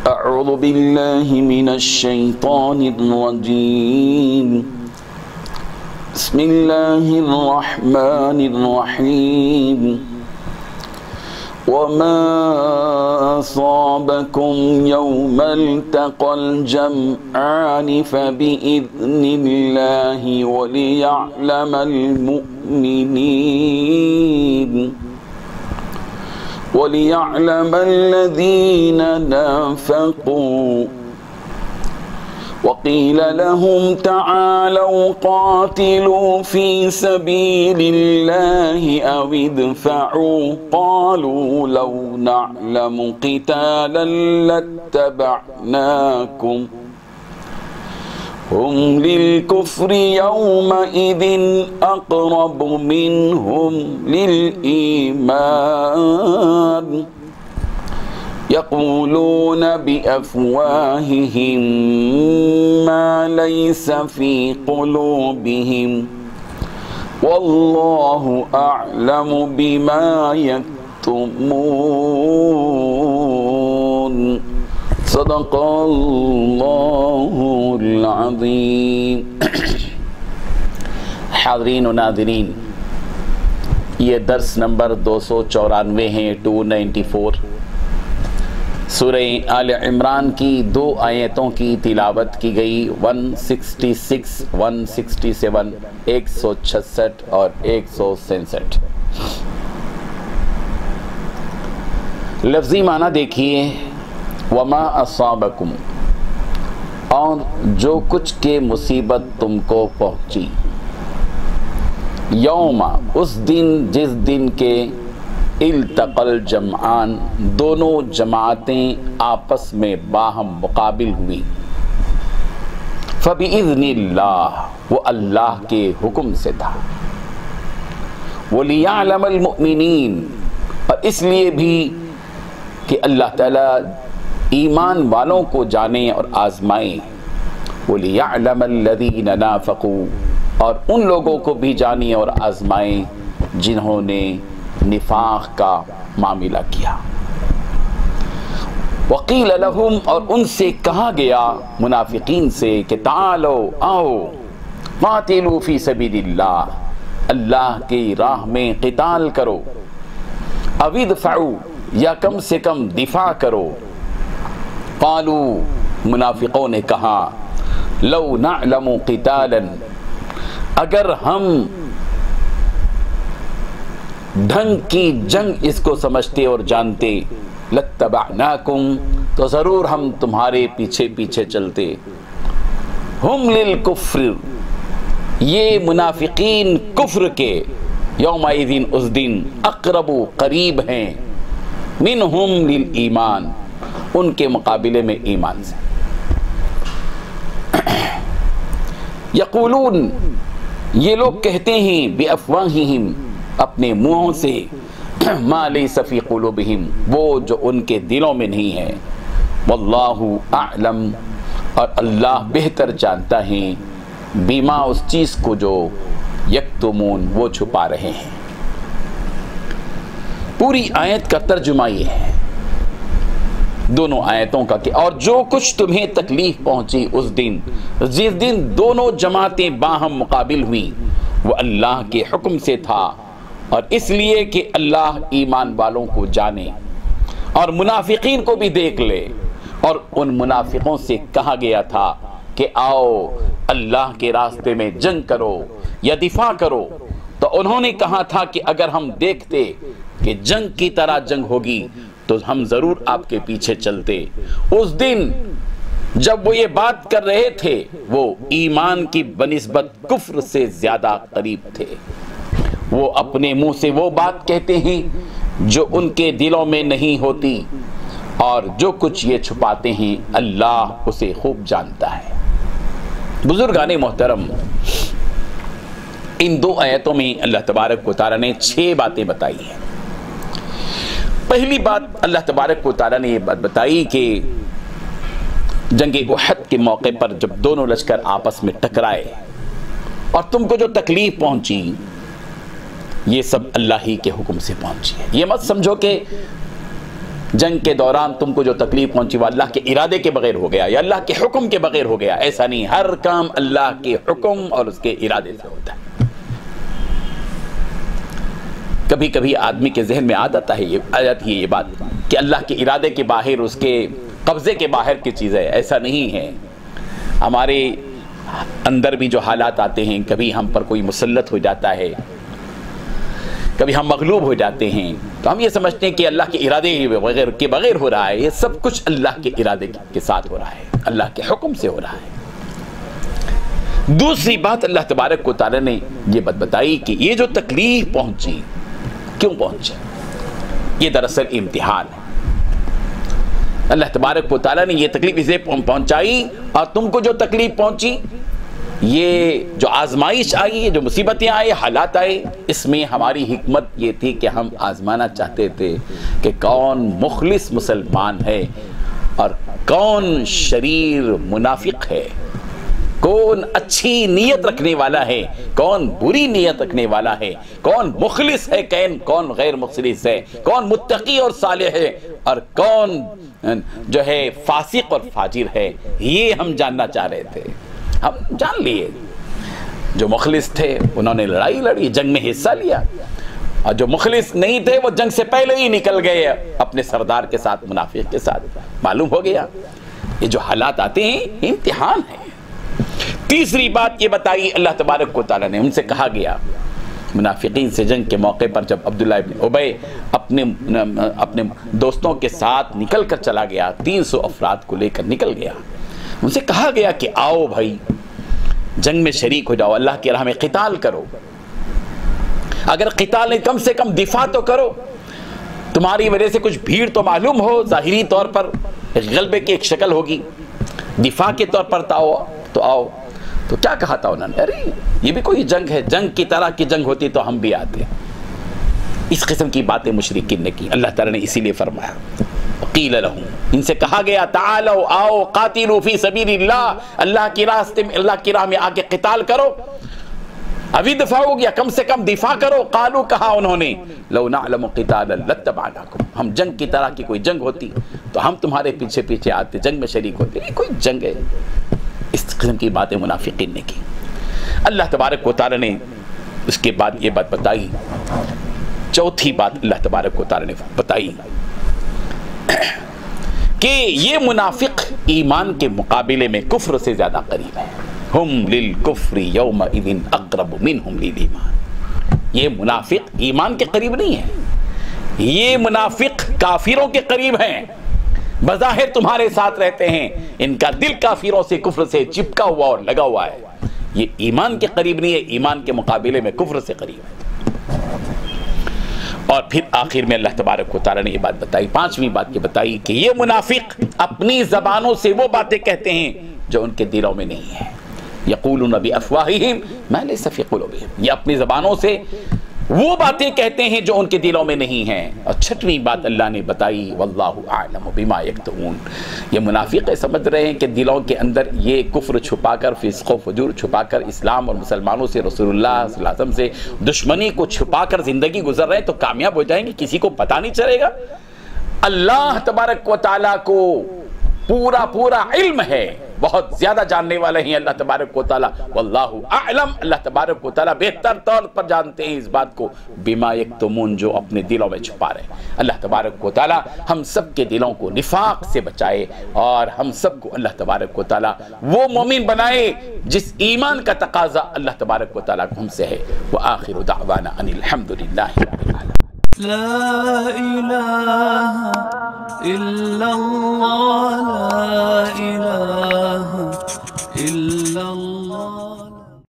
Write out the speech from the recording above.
أعوذ بالله من الشيطان الرجيم بسم الله الرحمن الرحيم وما أصابكم يوم التقى الجمعان فبإذن الله وليعلم الذين نافقوا وقيل لهم تعالوا قاتلوا في سبيل الله أو ادفعوا قالوا لو نعلم قتالا لاتبعناكم هم للكفر يومئذ أقرب منهم للإيمان يقولون بأفواههم ما ليس في قلوبهم والله أعلم بما يكتمون صدق اللہ العظیم۔ حاضرین و ناظرین، یہ درس نمبر 294 ہے، 294 سورہ آل عمران کی 2 آیتوں کی تلاوت کی گئی، 166 167 166 اور 167۔ لفظی معنی دیکھیے، وما اصابکم، اور جو کچھ کے مصیبت تم کو پہنچی، یوم، اس دن جس دن کے التقى الجمعان، دونوں جماعتیں آپس میں باہم مقابل ہوئی، فبإذن اللہ، وہ اللہ کے حکم سے تھا، وَلِيَعْلَمَ الْمُؤْمِنِينَ، اور اس لیے بھی کہ اللہ تعالیٰ ایمان والوں کو جانے اور آزمائیں، وَلِيَعْلَمَ الَّذِينَ نَافَقُوا، اور ان لوگوں کو بھی جانے اور آزمائیں جنہوں نے نفاق کا معاملہ کیا۔ وَقِيلَ لَهُمْ، اور ان سے کہا گیا منافقین سے کہ تعالو، آؤ، قاتلوا فی سبیل اللہ، اللہ کی راہ میں قتال کرو، او ادفعوا، یا کم سے کم دفاع کرو، قالو، منافقوں نے کہا، لو نعلم قتالا، اگر ہم ڈھنگ کی جنگ اس کو سمجھتے اور جانتے، لاتبعناکم، تو ضرور ہم تمہارے پیچھے پیچھے چلتے، ہم للکفر، یہ منافقین کفر کے، یومئذ، اس دن، اقرب، قریب ہیں، منہم للایمان، ان کے مقابلے میں ایمان سے۔ یقولون، یہ لوگ کہتے ہیں، بافواہہم، اپنے منہوں سے، ما لیس فی قلوبہم، وہ جو ان کے دلوں میں نہیں ہے، واللہ اعلم، اور اللہ بہتر جانتا ہے، بما، اس چیز کو جو یکتمون، وہ چھپا رہے ہیں۔ پوری آیت کا ترجمہ یہ ہے، دونوں آیتوں کا، کہ اور جو کچھ تمہیں تکلیف پہنچی اس دن، جس دن دونوں جماعتیں باہم مقابل ہوئیں، وہ اللہ کے حکم سے تھا، اور اس لیے کہ اللہ ایمان والوں کو جانے اور منافقین کو بھی دیکھ لے، اور ان منافقوں سے کہا گیا تھا کہ آؤ اللہ کے راستے میں جنگ کرو یا دفاع کرو، تو انہوں نے کہا تھا کہ اگر ہم دیکھتے کہ جنگ کی طرح جنگ ہوگی تو ہم ضرور آپ کے پیچھے چلتے۔ اس دن جب وہ یہ بات کر رہے تھے، وہ ایمان کی بنسبت کفر سے زیادہ قریب تھے۔ وہ اپنے منہ سے وہ بات کہتے ہیں جو ان کے دلوں میں نہیں ہوتی، اور جو کچھ یہ چھپاتے ہیں اللہ اسے خوب جانتا ہے۔ بزرگان محترم، ان 2 آیتوں میں اللہ تبارک و تعالیٰ نے 6 باتیں بتائی ہیں۔ پہلی بات اللہ تبارک و تعالیٰ نے یہ بات بتائی کہ جنگ احد کے موقع پر جب دونوں لشکر آپس میں ٹکرائے اور تم کو جو تکلیف پہنچی، یہ سب اللہ ہی کے حکم سے پہنچی ہے۔ یہ مت سمجھو کہ جنگ کے دوران تم کو جو تکلیف پہنچی وہ اللہ کے ارادے کے بغیر ہو گیا یا اللہ کے حکم کے بغیر ہو گیا، ایسا نہیں، ہر کام اللہ کے حکم اور اس کے ارادے سے ہوتا ہے۔ کبھی کبھی آدمی کے ذہن میں آ جاتی ہے یہ بات کہ اللہ کے ارادے کے باہر، اس کے قبضے کے باہر کی چیز ہے، ایسا نہیں ہے۔ ہمارے اندر بھی جو حالات آتے ہیں، کبھی ہم پر کوئی مسلط ہو جاتا ہے، کبھی ہم مغلوب ہو جاتے ہیں، تو ہم یہ سمجھتے ہیں کہ اللہ کے ارادے کے بغیر ہو رہا ہے۔ یہ سب کچھ اللہ کے ارادے کے ساتھ ہو رہا ہے، اللہ کے حکم سے ہو رہا ہے۔ دوسری بات اللہ تبارک و تعالی نے یہ بات بتائی کہ یہ جو تکلیف پہنچی، کیوں پہنچی؟ یہ دراصل امتحان ہے۔ اللہ تبارک و تعالی نے یہ تکلیف اسے پہنچائی، اور تم کو جو تکلیف پہنچی، یہ جو آزمائش آئی، جو مصیبتیں آئی، حالات آئے، اس میں ہماری حکمت یہ تھی کہ ہم آزمانا چاہتے تھے کہ کون مخلص مسلمان ہے اور کون شریر منافق ہے، کون اچھی نیت رکھنے والا ہے، کون بری نیت رکھنے والا ہے، کون مخلص ہے، کون غیر مخلص ہے، کون متقی اور صالح ہے اور کون جو ہے فاسق اور فاجر ہے۔ یہ ہم جاننا چاہ رہے تھے۔ ہم جان لیے جو مخلص تھے انہوں نے لڑائی لڑی، جنگ میں حصہ لیا، اور جو مخلص نہیں تھے وہ جنگ سے پہلے ہی نکل گئے اپنے سردار کے ساتھ، منافق کے ساتھ۔ معلوم ہو گیا یہ جو حالات آتے ہیں امتحان ہے۔ تیسری بات یہ بتائی اللہ تبارک و تعالیٰ نے، ان سے کہا گیا، منافقین سے جنگ کے موقع پر جب عبداللہ ابن ابی اپنے دوستوں کے ساتھ نکل کر چلا گیا، 300 افراد کو لے کر نکل گیا، ان سے کہا گیا کہ آؤ بھائی جنگ میں شریک ہو جاؤ، اللہ کی راہ میں قتال کرو، اگر قتال نہیں کم سے کم دفاع تو کرو، تمہاری وجہ سے کچھ بھیڑ تو معلوم ہو، ظاہری طور پر غلبے کی ایک شکل ہوگی، دفاع کے طور پر تو آؤ۔ تو کیا کہا تھا انہوں نے؟ ارے یہ بھی کوئی جنگ ہے، جنگ کی طرح کی جنگ ہوتی تو ہم بھی آتے۔ اس قسم کی باتیں مشرکین نے کی، اللہ تعالیٰ نے اسی لیے فرمایا قیل لہم، ان سے کہا گیا تعالوا آؤ قاتلوا فی سبیل اللہ، اللہ کی راہ میں آگے قتال کرو، ابھی دفاع ہو گیا، کم سے کم دفاع کرو۔ قالوا، کہا انہوں نے، لو نعلم قتالا لاتبعناکم، ہم جنگ کی طرح کی کوئی جنگ ہوتی تو ہم تمہارے پیچھے پیچھے آتے، جنگ میں شریک ہوتے، یہ کوئی جنگ ہے۔ اس قسم کی باتیں منافقین نے کی۔ اللہ تبارک و تعالی نے اس کے بعد یہ بات بتائی، چوتھی بات اللہ تبارک و تعالی نے بتائی کہ یہ منافق ایمان کے مقابلے میں کفر سے زیادہ قریب ہے۔ ہم للکفر یومئذ اقرب منہم للایمان، یہ منافق ایمان کے قریب نہیں ہے، یہ منافق کافروں کے قریب ہیں، بظاہر تمہارے ساتھ رہتے ہیں، ان کا دل کافروں سے، کفر سے چپکا ہوا اور لگا ہوا ہے، یہ ایمان کے قریب نہیں ہے، ایمان کے مقابلے میں کفر سے قریب ہے۔ اور پھر آخر میں اللہ تبارک و تعالی نے یہ بات بتائی، پانچویں بات یہ بتائی کہ یہ منافق اپنی زبانوں سے وہ باتیں کہتے ہیں جو ان کے دلوں میں نہیں ہے، یقولون بافواہہم ما لیس فی قلوبہم، یہ اپنی زبانوں سے وہ باتیں کہتے ہیں جو ان کے دلوں میں نہیں ہیں۔ اور چھٹویں بات اللہ نے بتائی واللہ اعلم بما یکتمون، یہ منافق سمجھ رہے ہیں کہ دلوں کے اندر یہ کفر چھپا کر، فسق و فجور چھپا کر، اسلام اور مسلمانوں سے، رسول اللہ صلی اللہ علیہ وسلم سے دشمنی کو چھپا کر زندگی گزر رہے ہیں تو کامیاب ہو جائیں گے، کسی کو پتہ نہیں چلے گا۔ اللہ تبارک و تعالیٰ کو پورا علم ہے، بہت زیادہ جاننے والے ہیں اللہ تبارک و تعالیٰ، واللہ اعلم، اللہ تبارک و تعالیٰ بہتر طور پر جانتے ہیں اس بات کو، بما یکتمون، جو اپنے دلوں میں چھپا رہے ہیں۔ اللہ تبارک و تعالیٰ ہم سب کے دلوں کو نفاق سے بچائے، اور ہم سب کو اللہ تبارک و تعالیٰ وہ مومن بنائے جس ایمان کا تقاضا اللہ تبارک و تعالیٰ ہم سے ہے۔ وآخر دعوانا ان الحمدللہ رب العالمین۔ لا إله إلا الله، لا إله